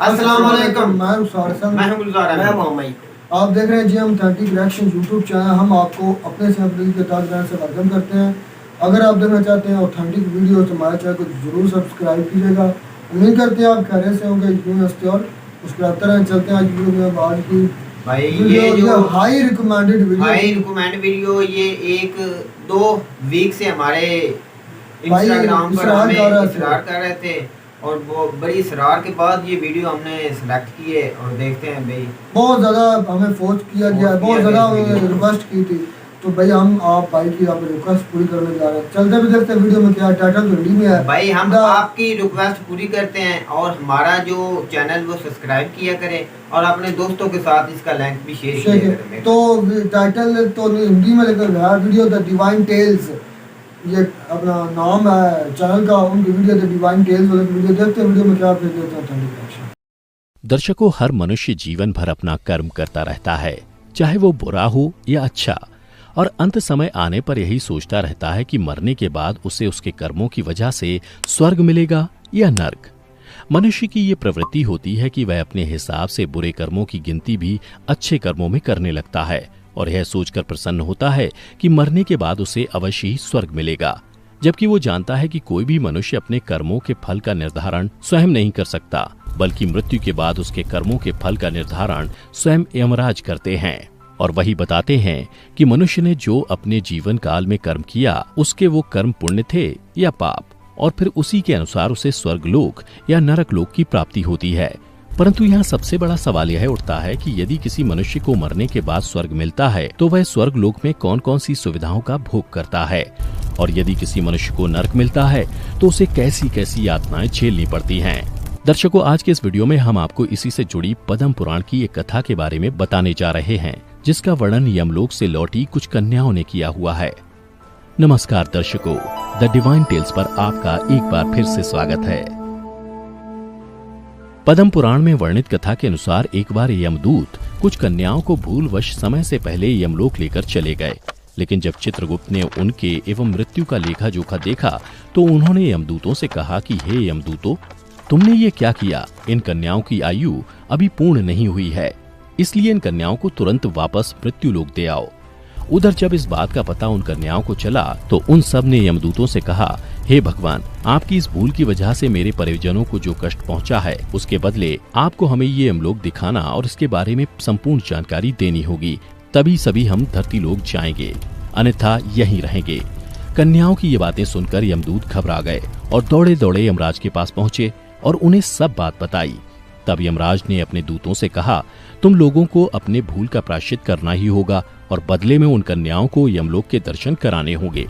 अस्सलाम वालेकुम। मैं रुखसार मैं हूं गुलजार अहमद। मैं मोहम्मद। आप देख रहे हैं जी हम 30 रिएक्शन यूट्यूब चैनल। हम आपको अपने से अपने के साथ से वेलकम करते हैं। अगर आप देखना चाहते हैं ऑथेंटिक वीडियो तो हमारे चैनल को जरूर सब्सक्राइब कीजिएगा। उम्मीद करते हैं आप खैरियत से होंगे, यूं हंसते और मुस्कुराते रहें। चलते हैं आज वीडियो में। आज की भाई वीडियो ये जो high recommended high recommend video, ये 1-2 वीक से हमारे भाई इंस्टाग्राम पर इसरार हमें कर रहे थे। इसरार कर रहे थे और वो बड़ी इसरार के बाद ये वीडियो हमने सेलेक्ट की है और देखते हैं भाई। बहुत ज़्यादा हमें फोर्स किया गया है, बहुत ज़्यादा रिक्वेस्ट की थी, तो भाई हम आप भाई की आप रिक्वेस्ट पूरी करने जा रहे हैं। चलते भी देखते हैं वीडियो में क्या टाइटल तो हिंदी में है। भाई हम आपकी रिक्वेस्ट पूरी करते हैं और हमारा जो चैनल वो सब्सक्राइब किया करें और अपने दोस्तों के साथ इसका लिंक भी शेयर किया करें। तो टाइटल तो हिंदी में लेकर है वीडियो द डिवाइन टेल्स, ये अपना नाम है चैनल का। उनकी वीडियो द डिवाइन टेल्स वाली वीडियो देखते हैं। वीडियो में क्या फिर देते हैं। दर्शकों, हर मनुष्य जीवन भर अपना कर्म करता रहता है, चाहे वो बुरा हो या अच्छा, और अंत समय आने पर यही सोचता रहता है कि मरने के बाद उसे उसके कर्मों की वजह से स्वर्ग मिलेगा या नर्क। मनुष्य की ये प्रवृत्ति होती है कि वह अपने हिसाब से बुरे कर्मों की गिनती भी अच्छे कर्मों में करने लगता है और यह सोचकर प्रसन्न होता है कि मरने के बाद उसे अवश्य ही स्वर्ग मिलेगा, जबकि वो जानता है कि कोई भी मनुष्य अपने कर्मों के फल का निर्धारण स्वयं नहीं कर सकता, बल्कि मृत्यु के बाद उसके कर्मों के फल का निर्धारण स्वयं यमराज करते हैं और वही बताते हैं कि मनुष्य ने जो अपने जीवन काल में कर्म किया उसके वो कर्म पुण्य थे या पाप, और फिर उसी के अनुसार उसे स्वर्गलोक या नरक लोक की प्राप्ति होती है। परंतु यहाँ सबसे बड़ा सवाल यह उठता है कि यदि किसी मनुष्य को मरने के बाद स्वर्ग मिलता है तो वह स्वर्ग लोक में कौन कौन सी सुविधाओं का भोग करता है, और यदि किसी मनुष्य को नरक मिलता है तो उसे कैसी कैसी यातनाएं झेलनी पड़ती हैं। दर्शकों, आज के इस वीडियो में हम आपको इसी से जुड़ी पद्म पुराण की एक कथा के बारे में बताने जा रहे हैं, जिसका वर्णन यमलोक से लौटी कुछ कन्याओं ने किया हुआ है। नमस्कार दर्शकों, द डिवाइन टेल्स पर आपका एक बार फिर से स्वागत है। पद्म पुराण में वर्णित कथा के अनुसार एक बार यमदूत कुछ कन्याओं को भूलवश समय से पहले यमलोक लेकर चले गए, लेकिन जब चित्रगुप्त ने उनके एवं मृत्यु का लेखा जोखा देखा तो उन्होंने यमदूतों से कहा कि हे यमदूतों, तुमने ये क्या किया? इन कन्याओं की आयु अभी पूर्ण नहीं हुई है, इसलिए इन कन्याओं को तुरंत वापस मृत्यु लोक दे आओ। उधर जब इस बात का पता उन कन्याओं को चला तो उन सब ने यमदूतों से कहा, हे भगवान, आपकी इस भूल की वजह से मेरे परिजनों को जो कष्ट पहुंचा है उसके बदले आपको हमें ये यमलोक दिखाना और इसके बारे में संपूर्ण जानकारी देनी होगी, तभी सभी हम धरती लोक जाएंगे, अन्यथा यहीं रहेंगे। कन्याओं की ये बातें सुनकर यमदूत घबरा गए और दौड़े दौड़े यमराज के पास पहुंचे और उन्हें सब बात बताई। तब यमराज ने अपने दूतों से कहा, तुम लोगों को अपने भूल का प्रायश्चित करना ही होगा और बदले में उन कन्याओं को यमलोक के दर्शन कराने होंगे।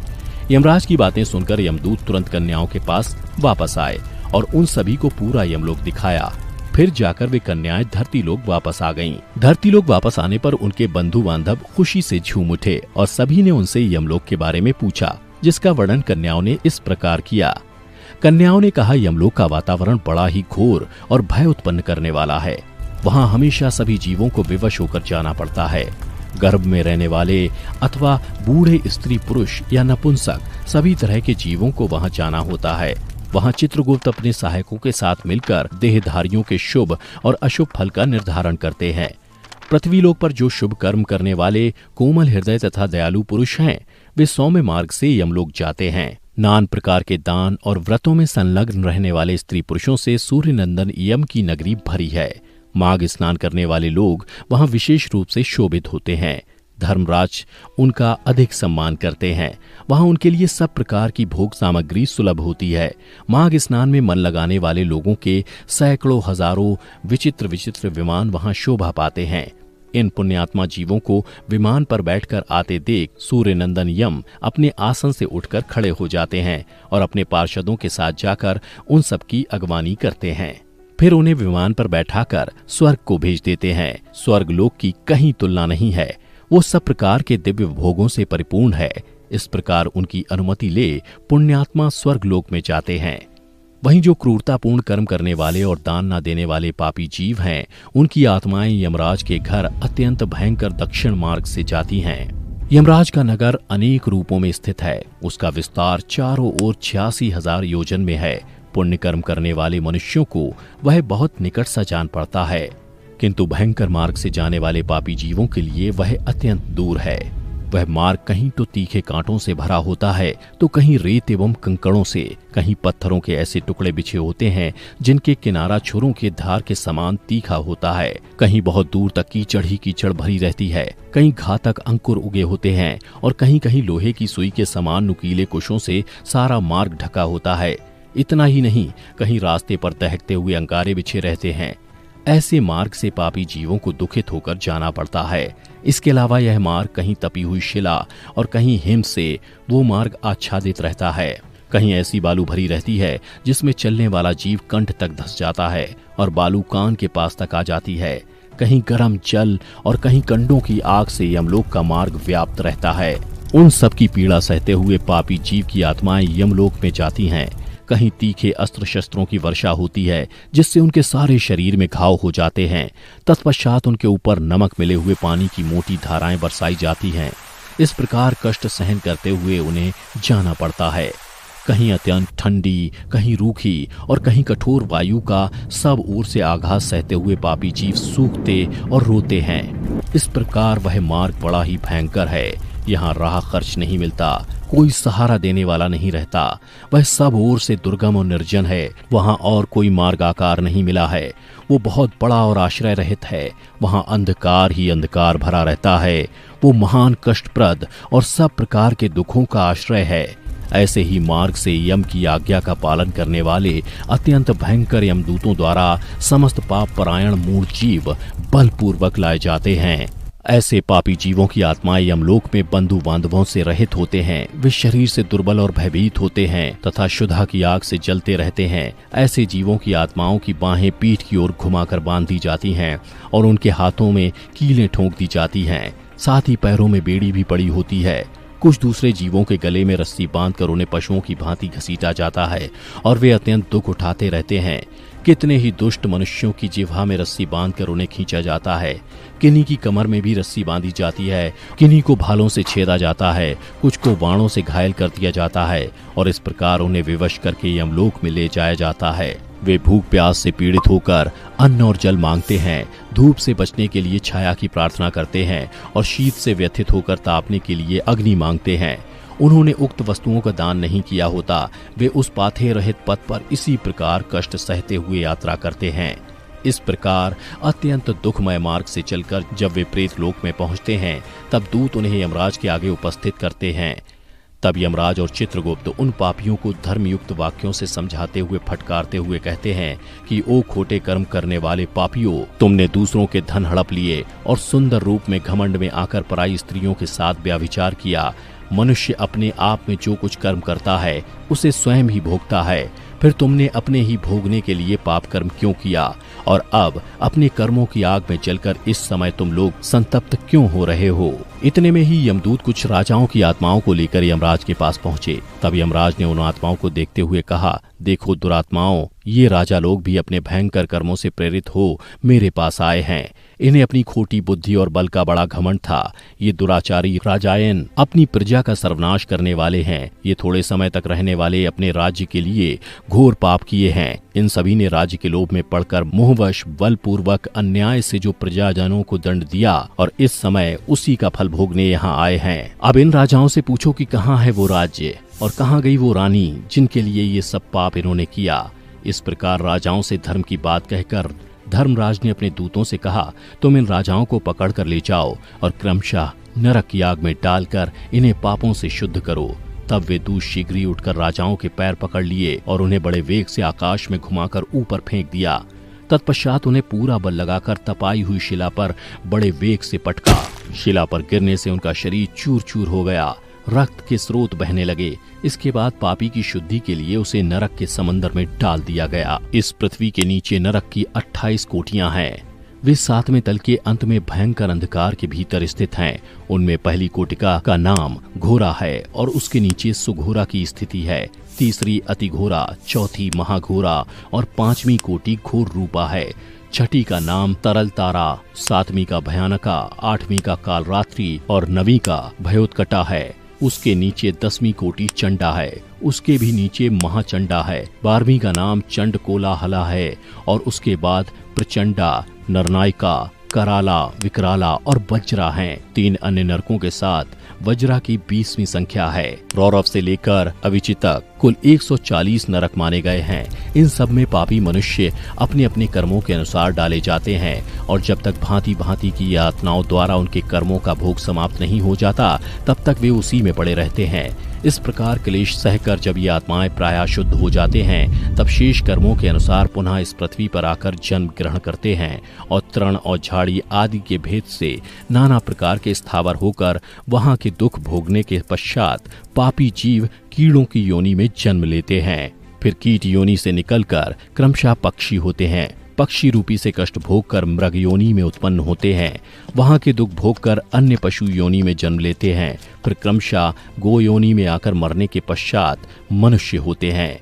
यमराज की बातें सुनकर यमदूत तुरंत कन्याओं के पास वापस आए और उन सभी को पूरा यमलोक दिखाया। फिर जाकर वे कन्याएं धरती लोक वापस आ गईं। धरती लोक वापस आने पर उनके बंधु बांधव खुशी से झूम उठे और सभी ने उनसे यमलोक के बारे में पूछा, जिसका वर्णन कन्याओं ने इस प्रकार किया। कन्याओं ने कहा, यमलोक का वातावरण बड़ा ही घोर और भय उत्पन्न करने वाला है। वहाँ हमेशा सभी जीवों को विवश होकर जाना पड़ता है। गर्भ में रहने वाले अथवा बूढ़े स्त्री पुरुष या नपुंसक सभी तरह के जीवों को वहाँ जाना होता है। वहाँ चित्रगुप्त अपने सहायकों के साथ मिलकर देहधारियों के शुभ और अशुभ फल का निर्धारण करते हैं। पृथ्वीलोक पर जो शुभ कर्म करने वाले कोमल हृदय तथा दयालु पुरुष हैं, वे सौम्य मार्ग से यमलोक जाते हैं। नान प्रकार के दान और व्रतों में संलग्न रहने वाले स्त्री पुरुषों से सूर्य नंदन यम की नगरी भरी है। माघ स्नान करने वाले लोग वहां विशेष रूप से शोभित होते हैं। धर्मराज उनका अधिक सम्मान करते हैं। वहां उनके लिए सब प्रकार की भोग सामग्री सुलभ होती है। माघ स्नान में मन लगाने वाले लोगों के सैकड़ों हजारों विचित्र विचित्र विमान वहां शोभा पाते हैं। इन पुण्यात्मा जीवों को विमान पर बैठकर आते देख सूर्य नंदन यम अपने आसन से उठकर खड़े हो जाते हैं और अपने पार्षदों के साथ जाकर उन सब की अगवानी करते हैं। फिर उन्हें विमान पर बैठाकर स्वर्ग को भेज देते हैं। स्वर्ग लोक की कहीं तुलना नहीं है, वो सब प्रकार के दिव्य भोगों से परिपूर्ण है। इस प्रकार उनकी अनुमति ले पुण्यात्मा स्वर्ग लोक में जाते हैं। वहीं जो क्रूरतापूर्ण कर्म करने वाले और दान न देने वाले पापी जीव हैं, उनकी आत्माएं यमराज के घर अत्यंत भयंकर दक्षिण मार्ग से जाती हैं। यमराज का नगर अनेक रूपों में स्थित है। उसका विस्तार चारों ओर 86,000 योजन में है। पुण्य कर्म करने वाले मनुष्यों को वह बहुत निकट सा जान पड़ता है, किंतु भयंकर मार्ग से जाने वाले पापी जीवों के लिए वह अत्यंत दूर है। वह मार्ग कहीं तो तीखे कांटों से भरा होता है, तो कहीं रेत एवं कंकड़ों से, कहीं पत्थरों के ऐसे टुकड़े बिछे होते हैं जिनके किनारा छुरों के धार के समान तीखा होता है। कहीं बहुत दूर तक कीचड़ ही कीचड़ भरी रहती है, कहीं घातक अंकुर उगे होते हैं और कहीं कहीं लोहे की सुई के समान नुकीले कुशों से सारा मार्ग ढका होता है। इतना ही नहीं, कहीं रास्ते पर दहकते हुए अंगारे बिछे रहते हैं। ऐसे मार्ग से पापी जीवों को दुखित होकर जाना पड़ता है। इसके अलावा यह मार्ग कहीं तपी हुई शिला और कहीं हिम से वो मार्ग आच्छादित रहता है। कहीं ऐसी बालू भरी रहती है जिसमें चलने वाला जीव कंठ तक धंस जाता है और बालू कान के पास तक आ जाती है। कहीं गर्म जल और कहीं कंडों की आग से यमलोक का मार्ग व्याप्त रहता है। उन सब की पीड़ा सहते हुए पापी जीव की आत्माएं यमलोक में जाती हैं। कहीं तीखे अस्त्र शस्त्रों की वर्षा होती है जिससे उनके सारे शरीर में घाव हो जाते हैं। तत्पश्चात उनके ऊपर नमक मिले हुए पानी की मोटी धाराएं बरसाई जाती हैं। इस प्रकार कष्ट सहन करते हुए उन्हें जाना पड़ता है। कहीं अत्यंत ठंडी, कहीं रूखी और कहीं कठोर वायु का सब ओर से आघात सहते हुए पापी जीव सूखते और रोते हैं। इस प्रकार वह मार्ग बड़ा ही भयंकर है। यहाँ राह खर्च नहीं मिलता, कोई सहारा देने वाला नहीं रहता। वह सब ओर से दुर्गम और निर्जन है। वहाँ और कोई मार्ग आकार नहीं मिला है। वो बहुत बड़ा और आश्रय रहित है। वहाँ अंधकार ही अंधकार भरा रहता है। वो महान कष्टप्रद और सब प्रकार के दुखों का आश्रय है। ऐसे ही मार्ग से यम की आज्ञा का पालन करने वाले अत्यंत भयंकर यमदूतों द्वारा समस्त पाप परायण मूढ़ जीव बलपूर्वक लाए जाते हैं। ऐसे पापी जीवों की आत्माएं यमलोक में बंधु बांधवों से रहित होते हैं। वे शरीर से दुर्बल और भयभीत होते हैं तथा क्षुधा की आग से जलते रहते हैं। ऐसे जीवों की आत्माओं की बाहें पीठ की ओर घुमाकर बांध दी जाती हैं और उनके हाथों में कीलें ठोंक दी जाती हैं। साथ ही पैरों में बेड़ी भी पड़ी होती है। कुछ दूसरे जीवों के गले में रस्सी बांधकर उन्हें पशुओं की भांति घसीटा जाता है और वे अत्यंत दुख उठाते रहते हैं। कितने ही दुष्ट मनुष्यों की जिह्वा में रस्सी बांधकर उन्हें खींचा जाता है। किन्हीं की कमर में भी रस्सी बांधी जाती है, किन्हीं को भालों से छेदा जाता है, कुछ को बाणों से घायल कर दिया जाता है और इस प्रकार उन्हें विवश करके यमलोक में ले जाया जाता है। वे भूख प्यास से पीड़ित होकर अन्न और जल मांगते हैं, धूप से बचने के लिए छाया की प्रार्थना करते हैं और शीत से व्यथित होकर तापने के लिए अग्नि मांगते हैं। उन्होंने उक्त वस्तुओं का दान नहीं किया होता। वे उस पाथे रहित पथ पर इसी प्रकार कष्ट सहते हुए यात्रा करते हैं। इस प्रकार अत्यंत दुखमय मार्ग से चलकर जब वे प्रेत लोक में पहुंचते हैं, तब दूत उन्हें यमराज के आगे उपस्थित करते हैं। तब यमराज और चित्रगुप्त उन पापियों को धर्मयुक्त वाक्यों से समझाते हुए फटकारते हुए कहते हैं कि ओ खोटे कर्म करने वाले पापियों, तुमने दूसरों के धन हड़प लिए और सुंदर रूप में घमंड में आकर पराई स्त्रियों के साथ व्यभिचार किया। मनुष्य अपने आप में जो कुछ कर्म करता है उसे स्वयं ही भोगता है। फिर तुमने अपने ही भोगने के लिए पाप कर्म क्यों किया और अब अपने कर्मों की आग में जलकर इस समय तुम लोग संतप्त क्यों हो रहे हो। इतने में ही यमदूत कुछ राजाओं की आत्माओं को लेकर यमराज के पास पहुंचे। तब यमराज ने उन आत्माओं को देखते हुए कहा, देखो दुरात्माओं, ये राजा लोग भी अपने भयंकर कर्मों से प्रेरित हो मेरे पास आए हैं। इन्हें अपनी खोटी बुद्धि और बल का बड़ा घमंड था। ये दुराचारी राजायन अपनी प्रजा का सर्वनाश करने वाले हैं। ये थोड़े समय तक रहने वाले अपने राज्य के लिए घोर पाप किए हैं। इन सभी ने राज्य के लोभ में पड़कर मोहवश बलपूर्वक अन्याय से जो प्रजाजनों को दंड दिया और इस समय उसी का फल भोगने यहाँ आए हैं। अब इन राजाओं से पूछो कि कहाँ है वो राज्य और कहाँ गई वो रानी जिनके लिए ये सब पाप इन्होंने किया। इस प्रकार राजाओं से धर्म की बात कहकर धर्मराज ने अपने दूतों से कहा, तुम इन राजाओं को पकड़ कर ले जाओ और क्रमशः नरक की आग में डालकर इन्हें पापों से शुद्ध करो। तब वे दूत शीघ्र ही उठकर राजाओं के पैर पकड़ लिए और उन्हें बड़े वेग से आकाश में घुमाकर ऊपर फेंक दिया। तत्पश्चात उन्हें पूरा बल लगाकर तपाई हुई शिला पर बड़े वेग से पटका। शिला पर गिरने से उनका शरीर चूर चूर हो गया, रक्त के स्रोत बहने लगे। इसके बाद पापी की शुद्धि के लिए उसे नरक के समंदर में डाल दिया गया। इस पृथ्वी के नीचे नरक की 28 कोठियां हैं। वे 7वें तल के अंत में भयंकर अंधकार के भीतर स्थित हैं। उनमें पहली कोटिका का नाम घोरा है और उसके नीचे सुघोरा की स्थिति है। तीसरी अति घोरा, चौथी महाघोरा और 5वीं कोटि घोर रूपा है। छठी का नाम तरल तारा, 7वीं का भयानका, 8वीं का कालरात्रि और 9वीं का भयोत्कटा है। उसके नीचे 10वीं कोटि चंडा है, उसके भी नीचे महाचंडा है, 12वीं का नाम चंड कोलाहला है और उसके बाद प्रचंडा, नरनायिका, कराला, विकराला और वज्रा हैं। 3 अन्य नरकों के साथ वज्रा की 20वीं संख्या है। रौरव से लेकर अविचि तक कुल 140 नरक माने गए हैं। इन सब में पापी मनुष्य अपने अपने कर्मों के अनुसार डाले जाते हैं और जब तक भांति भांति की यातनाओं द्वारा उनके कर्मों का भोग समाप्त नहीं हो जाता तब तक वे उसी में पड़े रहते हैं। इस प्रकार क्लेश सहकर जब ये आत्माएं प्रायः शुद्ध हो जाते हैं तब शेष कर्मों के अनुसार पुनः इस पृथ्वी पर आकर जन्म ग्रहण करते हैं और तृण और झाड़ी आदि के भेद से नाना प्रकार के स्थावर होकर वहां के दुख भोगने के पश्चात पापी जीव कीड़ों की योनि में जन्म लेते हैं। फिर कीट योनि से निकलकर क्रमशः पक्षी होते हैं। पक्षी रूपी से कष्ट भोग कर मृग योनि में उत्पन्न होते हैं। वहां के दुख भोग कर अन्य पशु योनि में जन्म लेते हैं। फिर क्रमशः गो योनि में आकर मरने के पश्चात मनुष्य होते हैं।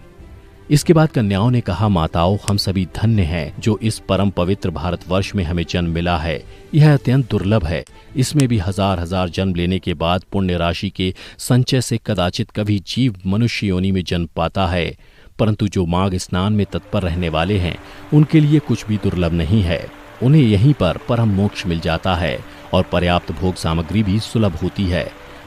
इसके बाद कन्याओं ने कहा, माताओं, हम सभी धन्य हैं जो इस परम पवित्र भारतवर्ष में हमें जन्म मिला है। यह अत्यंत दुर्लभ है। इसमें भी हजार हजार जन्म लेने के बाद पुण्य राशि के संचय से कदाचित कभी जीव मनुष्य योनि में जन्म पाता है, परंतु जो माघ स्नान में तत्पर रहने वाले हैं उनके लिए कुछ भी दुर्लभ नहीं है। उन्हें यहीं पर परम मोक्ष मिल जाता है और पर्याप्त भोग सामग्री भी सुलभ होती है।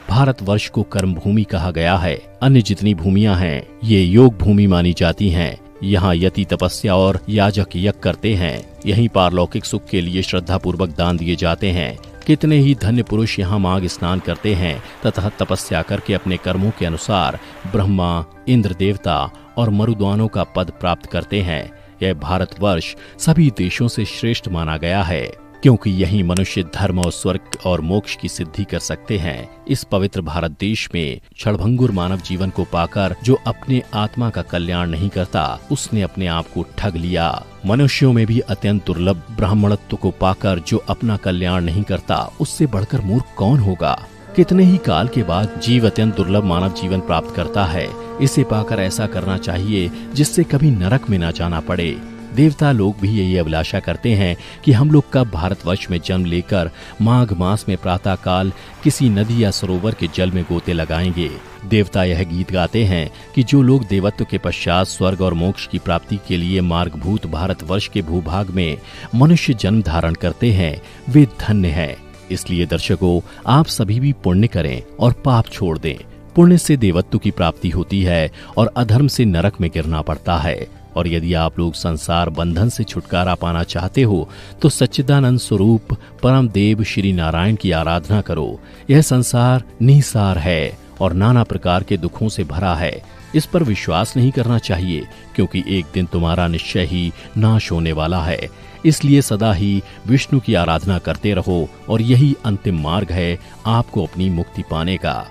भारतवर्ष को कर्म भूमि कहा गया है। अन्य जितनी भूमियां हैं ये योग भूमि मानी जाती हैं। यहाँ यति तपस्या और याजक यज्ञ करते हैं। यहीं पारलौकिक सुख के लिए श्रद्धा पूर्वक दान दिए जाते हैं। कितने ही धन्य पुरुष यहाँ माघ स्नान करते हैं तथा तपस्या करके अपने कर्मों के अनुसार ब्रह्मा, इंद्र देवता और मरुद्वानों का पद प्राप्त करते हैं। यह भारतवर्ष सभी देशों से श्रेष्ठ माना गया है क्योंकि यही मनुष्य धर्म और स्वर्ग और मोक्ष की सिद्धि कर सकते हैं। इस पवित्र भारत देश में क्षणभंगुर मानव जीवन को पाकर जो अपने आत्मा का कल्याण नहीं करता उसने अपने आप को ठग लिया। मनुष्यों में भी अत्यंत दुर्लभ ब्राह्मणत्व को पाकर जो अपना कल्याण नहीं करता उससे बढ़कर मूर्ख कौन होगा। कितने ही काल के बाद जीव अत्यंत दुर्लभ मानव जीवन प्राप्त करता है। इसे पाकर ऐसा करना चाहिए जिससे कभी नरक में न जाना पड़े। देवता लोग भी यही अभिलाषा करते हैं कि हम लोग कब भारतवर्ष में जन्म लेकर माघ मास में प्रातः काल किसी नदी या सरोवर के जल में गोते लगाएंगे। देवता यह गीत गाते हैं कि जो लोग देवत्व के पश्चात स्वर्ग और मोक्ष की प्राप्ति के लिए मार्गभूत भारतवर्ष के भूभाग में मनुष्य जन्म धारण करते हैं वे धन्य हैं। इसलिए दर्शकों, आप सभी भी पुण्य करें और पाप छोड़ दें। पुण्य से देवत्व की प्राप्ति होती है और अधर्म से नरक में गिरना पड़ता है। और यदि आप लोग संसार बंधन से छुटकारा पाना चाहते हो तो सच्चिदानंद स्वरूप परम देव श्री नारायण की आराधना करो। यह संसार निसार है और नाना प्रकार के दुखों से भरा है। इस पर विश्वास नहीं करना चाहिए क्योंकि एक दिन तुम्हारा निश्चय ही नाश होने वाला है। इसलिए सदा ही विष्णु की आराधना करते रहो और यही अंतिम मार्ग है आपको अपनी मुक्ति पाने का।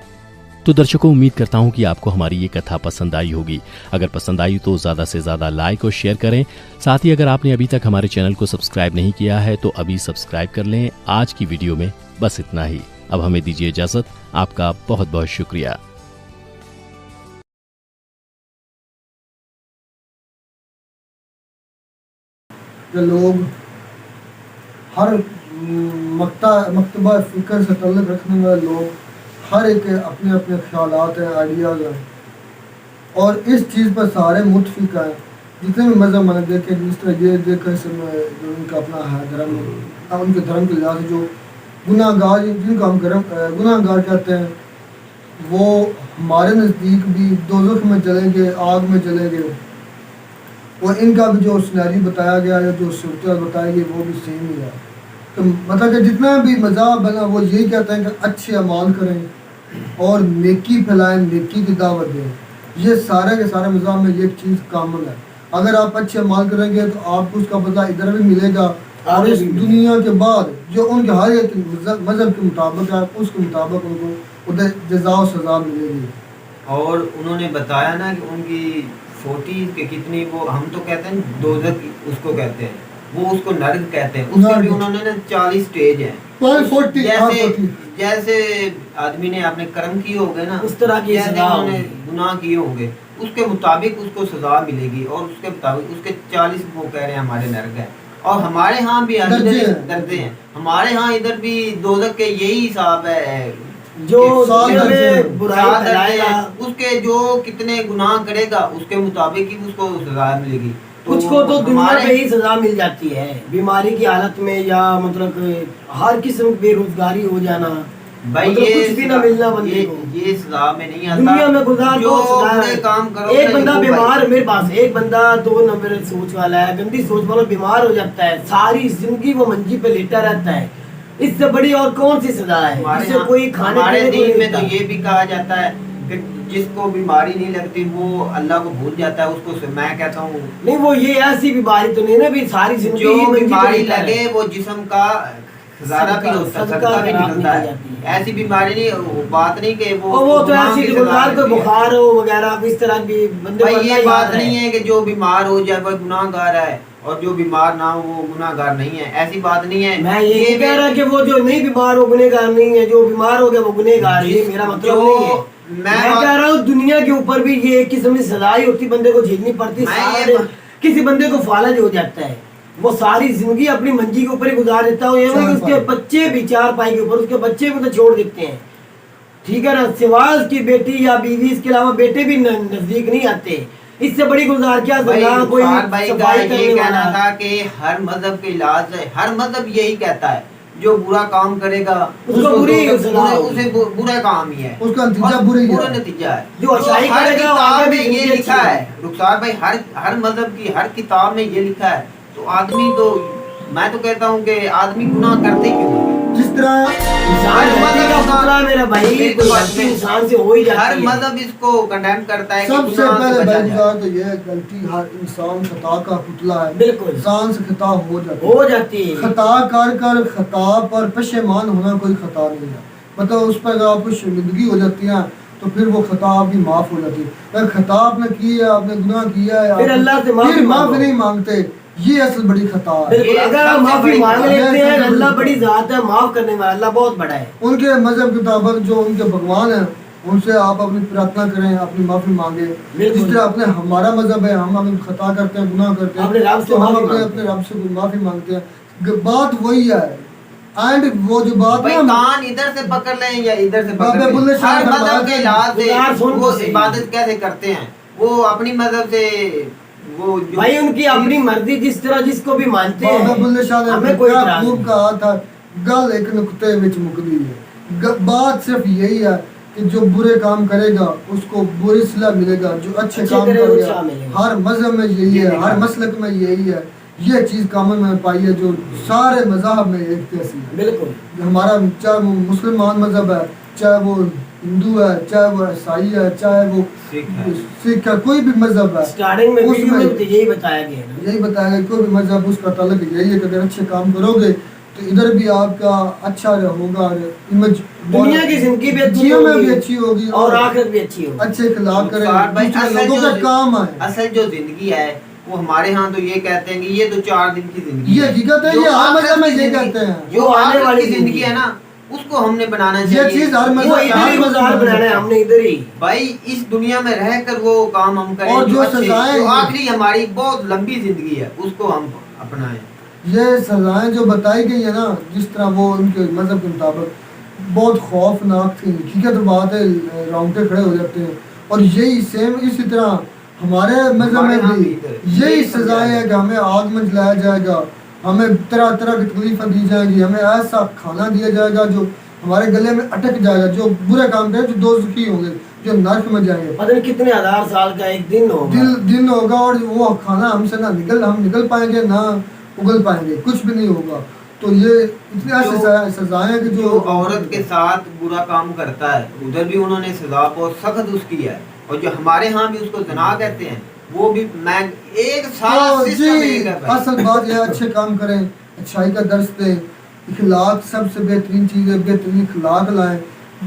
तो दर्शकों, उम्मीद करता हूं कि आपको हमारी ये कथा पसंद आई होगी। अगर पसंद आई तो ज्यादा से ज्यादा लाइक और शेयर करें। साथ ही अगर आपने अभी तक हमारे चैनल को सब्सक्राइब नहीं किया है तो अभी सब्सक्राइब कर लें। आज की वीडियो में बस इतना ही। अब हमें दीजिए इजाजत। आपका बहुत बहुत शुक्रिया। लोग हर मकतबा फिक्र से तल्लुक़ रखने वाले लोग हर एक अपने अपने ख्यालात हैं, आइडियाज़ हैं और इस चीज़ पर सारे मुतफिक हैं। जितने भी मज़हब मैंने देखे जिस तरह ये देखा इसमें जो उनका अपना है धर्म, उनके धर्म के लिहाज से जो गुनाहगार जिनको हम गुनाहगार कहते हैं वो हमारे नज़दीक भी दोज़ख में जलेंगे, आग में जलेंगे। और इनका भी जो सिनेरियो बताया गया है, जो सूरत बताई गई वो भी सेम ही है। तो मतलब कि जितना भी मज़हब बना वो यही कहते हैं कि अच्छे अमाल करें और नेकी फैलाएं, नेकी की दावत दें। ये सारे के सारे मज़हब में ये चीज़ कामन है। अगर आप अच्छे अमाल करेंगे तो आपको उसका बदला इधर भी मिलेगा और इस दुनिया के बाद जो उनके हर एक मज़हब के मुताबिक है उसके मुताबिक उनको उधर जज़ा और सज़ा मिलेगी। और उन्होंने बताया ना कि उनकी 40 के कितनी, वो हम तो कहते हैं दोज़ख उसको कहते हैं, वो उसको नर्क कहते हैं। उसके भी उन्होंने ना 40 स्टेज हैं। 40 जैसे आदमी ने अपने कर्म किए होंगे ना उस तरह की सजा उन्होंने गुनाह किए होंगे उसके मुताबिक उसको सजा मिलेगी और उसके मुताबिक उसके 40 वो कह रहे हैं हमारे नर्क है। और हमारे यहाँ भी दर्जे हैं। हमारे यहाँ इधर भी दोज़ख के यही हिसाब है जो सात दुनिया दर्जे हैं। में बुराई सात दर्जे फैलाएगा, हैं, उसके जो कितने गुनाह करेगा उसके मुताबिक ही उसको सजा मिलेगी। कुछ को तो दुनिया हमारे- में ही सजा मिल जाती है, बीमारी की हालत में, या मतलब हर किस्म की बेरोजगारी हो जाना, भाई मतलब ये कुछ भी ना मिलना बंदे को। ये सजा में नहीं आता। दुनिया में गुजार जो बहुत सजा बुरे है। काम करो एक बंदा बीमार, मेरे पास एक बंदा 2 नंबर सोच वाला है, गंदी सोच वाला, बीमार हो जाता है, सारी जिंदगी वो मंजी पे लेटा रहता है, इससे बड़ी और कौन सी सजा है? जिसे कोई खाने हमारे पीने को दीन नहीं में तो मिलता। ये भी कहा जाता है कि जिसको बीमारी नहीं लगती वो अल्लाह को भूल जाता है, उसको मैं कहता हूँ नहीं, वो ये ऐसी बीमारी तो नहीं ना भी सारी जिंदगी जो ही मंजी पे बीमारी लेटा लगे है। वो जिस्म का खजाना भी होता है, सदका सदका भी खैरात निकलता निकल है। जाती है। ऐसी बीमारी नहीं, वो बात नहीं कि वो और वो तो गुनाह ऐसी की गुनाह सजा को मिलती है। बुखार हो वगैरह इस तरह की बंदे भाई को ये अल्लाह बात याद नहीं है कि जो बीमार हो जाए वो गुनाहगार है और जो बीमार ना हो वो गुनाहगार नहीं है, ऐसी बात नहीं है। मैं ये नहीं कह रहा कि वो जो नहीं बीमार हो गुनहगार नहीं है, जो बीमार हो गया वो गुनहगार है, ये मेरा मतलब नहीं है। मैं कह रहा हूँ दुनिया के ऊपर भी ये एक किस्म की सजा ही होती, बंदे को झेलनी पड़ती है। किसी बंदे को फालज हो जाता है, वो सारी जिंदगी अपनी मंजी के ऊपर ही गुजार देता है, ये उसके बच्चे भी 4 पाई के ऊपर, उसके बच्चे भी तो छोड़ देते हैं, ठीक है ना, सिवाय उसकी बेटी या बीवी, इसके अलावा बेटे भी नजदीक नहीं आते। इससे बड़ी गुजार क्या सजा कोई भाई का सफाई ये करने कहना वाला। था कि हर मजहब के इलाज है, हर मजहब यही कहता है जो बुरा काम करेगा उसको बुरी सजा होगी। उसे बुरा काम ही है, उसका नतीजा और बुरा ही है। बुरा नतीजा है। जो अच्छाई हर करेगा, वो किताब आगे में भी ये जिंदगी लिखा अच्छी है रुखसार भाई, हर मजहब की हर किताब में ये लिखा है। तो आदमी तो मैं तो कहता हूँ कि आदमी गुनाह करते क्यों है? जिस तरह इंसान गलती का पुतला मेरा भाई, कोई गलती इंसान से हो ही हर जाती है। मजहब इसको कंडेम करता है कि सबसे गुनाह से पहले बचा जाए। बेगुजार तो ये है, गलती हर इंसान खता का पुतला है, बिल्कुल इंसान से खता हो जाती है। हो जाती है। खता कर खता पर पशेमान होना कोई खता नहीं है, मतलब उस पर अगर आपको शर्मिंदगी हो जाती है तो फिर वो खता आपकी माफ हो जाती है। अगर खता आपने की है, आपने गुनाह किया है, फिर अल्लाह से माफी फिर माफी मांगो। नहीं मांगते, ये असल बड़ी खता है। बिल्कुल, ये अगर आप सबसे माफी बड़ी मांग बात है, लेते हैं, सबसे अल्लाह बड़ी बड़ी जात है, माफ करने वाला, अल्लाह बहुत बड़ा है। उनके मजहब के मुताबिक जो उनके भगवान हैं उनसे आप अपनी प्रार्थना करें, अपनी माफी मांगे। बिल्कुल। जिस तरह अपने हमारा मजहब है, हम अगर खता करते हैं, गुनाह करते हैं, अपने रब से तो हम माफी अपने मांगते अपने रब से माफी मांगते हैं। बात वही है, एंड वो जो बात भाई ना कान इधर से पकड़ लें या इधर से पकड़ बाबे लें, बुल्ले शाह हर का मजहब बात के है, इलाज गुजार से सुन वो तो सही। इबादत कैसे करते हैं, वो अपनी मजहब से वो जो भाई उनकी अपनी मर्जी, जिस तरह जिसको भी मानते बाबा हैं, बुल्ले शाह ने हमें कोई क्या इतराज खूब नहीं। कहा था, गल एक नुक्ते विच मुकदी है। बात सिर्फ यही है कि जो बुरे काम करेगा उसको बुरी सिला मिलेगा, जो अच्छे अच्छे काम करेगा, करेगा अच्छा मिलेगा। हर मजहब में यही ये है, लिखा हर है। मसलक में यही है। ये चीज़ कॉमन में पाई है जो सारे मजहब में एक जैसी है। बिल्कुल हमारा चाहे वो मुसलमान मजहब है, चाहे वो हिंदू है, चाहे वो ईसाई है, चाहे वो सिख है। सिख है, कोई भी मजहब है, स्टार्टिंग में वीडियो उसमें में तो यही बताया गया है ना। यही बताया गया कोई भी मजहब उसका ताल्लुक यही है कि अगर अच्छे काम करोगे तो इधर भी आपका अच्छा होगा, इमेज दुनिया की जिंदगी भी अच्छी दुनिया में होगी भी अच्छी होगी और आखिरत भी अच्छी होगी। अच्छे खिलाफ करें, मुख्तार भाई, दूसरे असल लोगों जो- का काम आए। असल जो जिंदगी है वो हमारे यहाँ तो ये कहते हैं कि ये तो 4 दिन की जिंदगी ये हकीकत है, जो ये हर आखिरत मजहब में की ये जिंदगी- कहते हैं। जो वो आने आने वाली वाली जिंदगी है ना उसको हमने बनाना ये चाहिए। चीज हर वो मजहब इधर ही गुजार बनाना है हमने, इधर ही। भाई इस दुनिया में रहकर वो काम हम करें और जो अच्छे, सजाएं- जो आखिरी हमारी बहुत लंबी जिंदगी है उसको हम अपनाएं। ये सजाएं जो बताई गई है ना, जिस तरह वो उनके मजहब के मुताबिक बहुत खौफनाक थी, हकीकत बात है, रोंगटे खड़े हो जाते हैं। और यही सेम इसी तरह हमारे मजहब हमारे यहाँ में भी भी यही सजाएं है कि हमें आग में जलाया जाएगा, हमें तरह तरह की तकलीफें दी जाएंगी, हमें ऐसा खाना दिया जाएगा जो हमारे गले में अटक जाएगा, जो बुरे काम करें जो दोज़खी होंगे, जो नर्क में जाएंगे, पता नहीं कितने हजार साल का एक दिन होगा। दिन होगा और वो खाना हमसे ना हम निकल पाएंगे ना उगल पाएंगे, कुछ भी नहीं होगा। तो ये इतनी ऐसी सजाएं हैं कि जो जो औरत के साथ बुरा काम करता है उधर भी उन्होंने सजा बहुत सख्त उसकी है, और जो हमारे यहाँ भी उसको जना कहते हैं वो भी मैं एक सारा तो सिस्टम जी एक है भाई। असल बात यह है, अच्छे काम करें, अच्छाई का दर्श दें, इखलाक सबसे बेहतरीन चीज़ है, बेहतरीन इखलाक लाएं,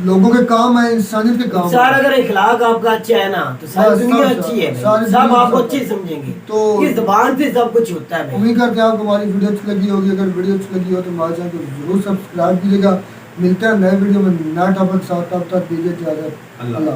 लोगों के काम है, इंसानियत के काम सारा है। अगर इखलाक आपका अच्छा है ना तो सारी बस, दुनिया सब- अच्छी है सारी भाई। सब दुनिया आपको सब- अच्छे समझेंगे, तो- इस जबान से सब कुछ होता है भाई। उम्मीद करते हैं आपको हमारी वीडियो अच्छी लगी होगी। अगर वीडियो अच्छी लगी हो तो हमारे चैनल को जरूर सब्सक्राइब कीजिएगा। मिलते हैं नए वीडियो में नए टॉपिक के साथ, तब तक दीजिए इजाजत। अल्लाह। अल्लाह।